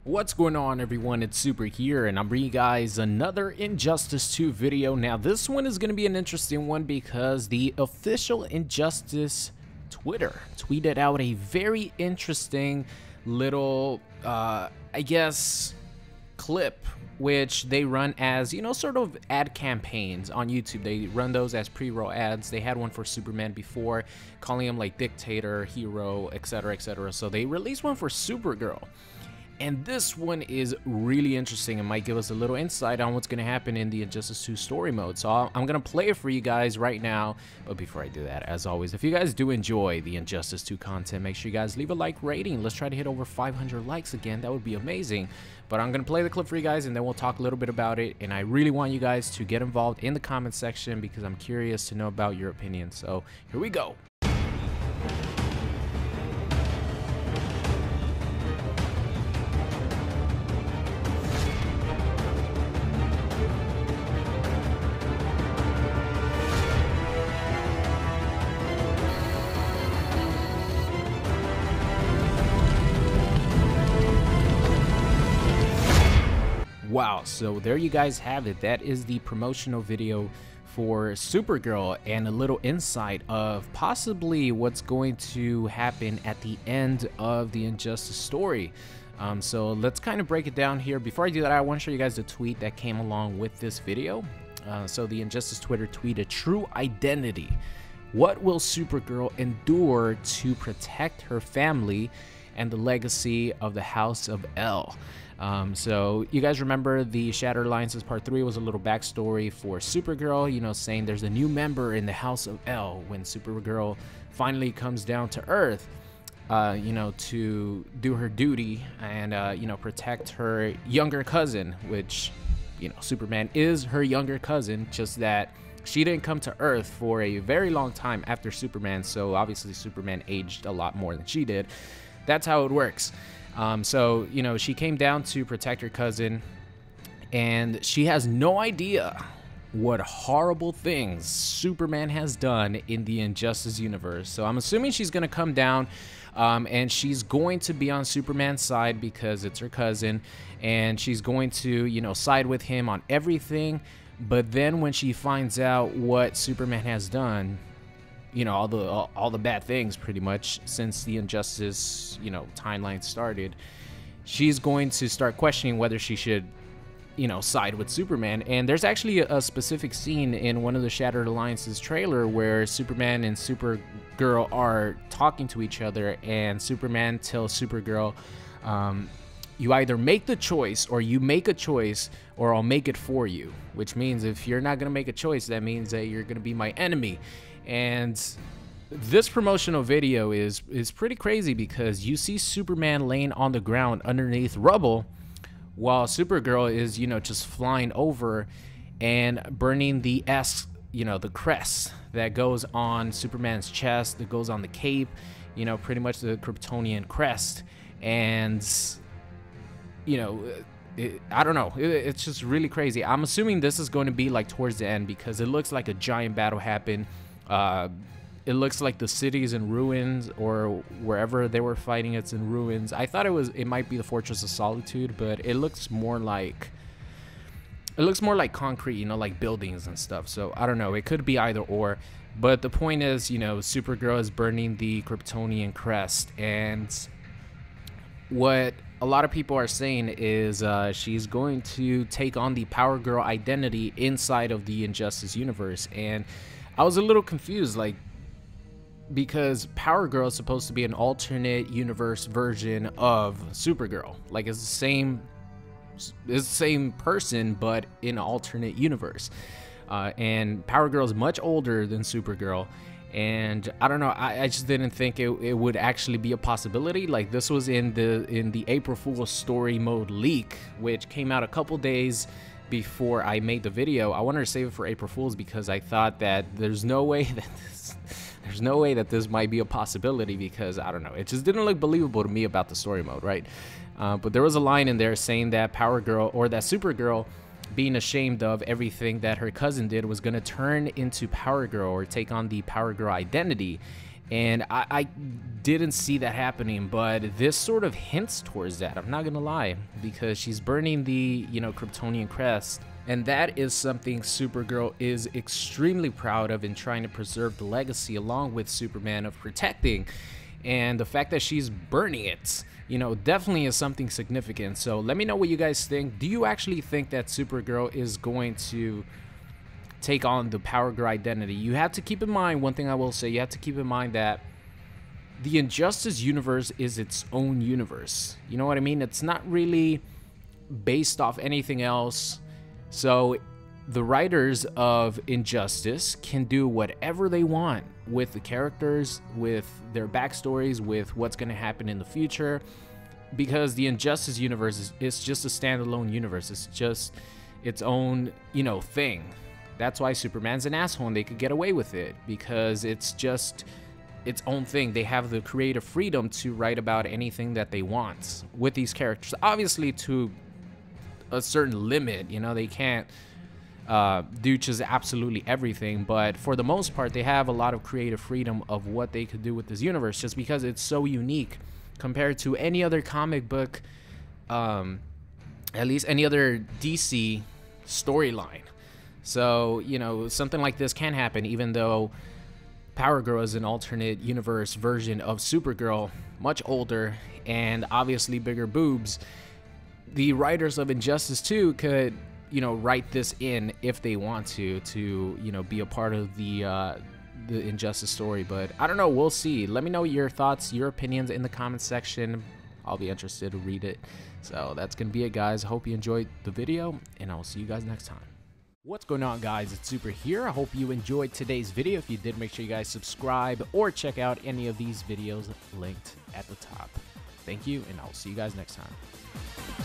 What's going on, everyone? It's Super here, and I'm bringing you guys another Injustice 2 video. Now this one is going to be an interesting one because the official Injustice Twitter tweeted out a very interesting little I guess clip, which they run as, you know, sort of ad campaigns on YouTube. They run those as pre-roll ads. They had one for Superman before, calling him like dictator, hero, etc, etc. So they released one for Supergirl. And this one is really interesting and might give us a little insight on what's going to happen in the Injustice 2 story mode. So I'm going to play it for you guys right now. But before I do that, as always, if you guys do enjoy the Injustice 2 content, make sure you guys leave a like rating. Let's try to hit over 500 likes again. That would be amazing. But I'm going to play the clip for you guys, and then we'll talk a little bit about it. And I really want you guys to get involved in the comment section because I'm curious to know about your opinion. So here we go. Wow, so there you guys have it. That is the promotional video for Supergirl and a little insight of possibly what's going to happen at the end of the Injustice story. So let's kind of break it down here. Before I do that, I want to show you guys the tweet that came along with this video. So the Injustice Twitter tweeted, "True identity. What will Supergirl endure to protect her family and the legacy of the House of L?" So you guys remember the Shattered Alliances Part 3 was a little backstory for Supergirl, you know, saying there's a new member in the House of L when Supergirl finally comes down to Earth, you know, to do her duty and, you know, protect her younger cousin, which, you know, Superman is her younger cousin, just that she didn't come to Earth for a very long time after Superman, so obviously Superman aged a lot more than she did. That's how it works. So, you know, she came down to protect her cousin, and she has no idea what horrible things Superman has done in the Injustice universe. So I'm assuming she's going to come down, and she's going to be on Superman's side because it's her cousin, and she's going to, you know, side with him on everything. But then when she finds out what Superman has done, you know, all the bad things pretty much since the Injustice, you know, timeline started, she's going to start questioning whether she should, you know, side with Superman. And there's actually a specific scene in one of the Shattered Alliances trailer where Superman and Supergirl are talking to each other, and Superman tells Supergirl, you either make the choice or you make a choice or I'll make it for you, which means if you're not going to make a choice, that means that you're going to be my enemy. And this promotional video is pretty crazy because you see Superman laying on the ground underneath rubble while Supergirl is, you know, just flying over and burning the you know, the crest that goes on Superman's chest, that goes on the cape, you know, pretty much the Kryptonian crest. And, you know, I don't know, it's just really crazy. I'm assuming this is going to be like towards the end because it looks like a giant battle happened. It looks like the city is in ruins, or wherever they were fighting, it's in ruins. I thought it might be the Fortress of Solitude, but it looks more like concrete, you know, like buildings and stuff. So I don't know, it could be either or. But the point is, you know, Supergirl is burning the Kryptonian crest, and what a lot of people are saying is she's going to take on the PowerGirl identity inside of the Injustice universe. And I was a little confused, like, because PowerGirl is supposed to be an alternate universe version of Supergirl. Like, it's the same person, but in an alternate universe. And PowerGirl is much older than Supergirl. And I don't know, I just didn't think it would actually be a possibility. Like, this was in the April Fool's story mode leak, which came out a couple days before I made the video. I wanted to save it for April Fool's because I thought that there's no way that this might be a possibility, because I don't know, it just didn't look believable to me about the story mode, right? But there was a line in there saying that PowerGirl, or that Supergirl, being ashamed of everything that her cousin did, was going to turn into PowerGirl or take on the PowerGirl identity. And I didn't see that happening, but this sort of hints towards that. I'm not gonna lie, because she's burning the, Kryptonian crest. And that is something Supergirl is extremely proud of in trying to preserve the legacy along with Superman of protecting. And the fact that she's burning it, definitely is something significant. So let me know what you guys think. Do you actually think that Supergirl is going to take on the PowerGirl identity? You have to keep in mind, one thing I will say, you have to keep in mind that the Injustice universe is its own universe. You know what I mean? It's not really based off anything else. So the writers of Injustice can do whatever they want with the characters, with their backstories, with what's going to happen in the future, because the Injustice universe is just a standalone universe. It's just its own, thing. That's why Superman's an asshole and they could get away with it, because it's just its own thing. They have the creative freedom to write about anything that they want with these characters. Obviously to a certain limit, they can't do just absolutely everything, but for the most part they have a lot of creative freedom of what they could do with this universe, just because it's so unique compared to any other comic book, at least any other DC storyline. So, something like this can happen, even though PowerGirl is an alternate universe version of Supergirl, much older and obviously bigger boobs. The writers of Injustice 2 could, write this in if they want to, be a part of the Injustice story. But I don't know, we'll see. Let me know your thoughts, your opinions in the comment section. I'll be interested to read it. So that's gonna be it, guys. I hope you enjoyed the video, and I'll see you guys next time. What's going on, guys? It's Super here. I hope you enjoyed today's video. If you did, make sure you guys subscribe or check out any of these videos linked at the top. Thank you, and I'll see you guys next time.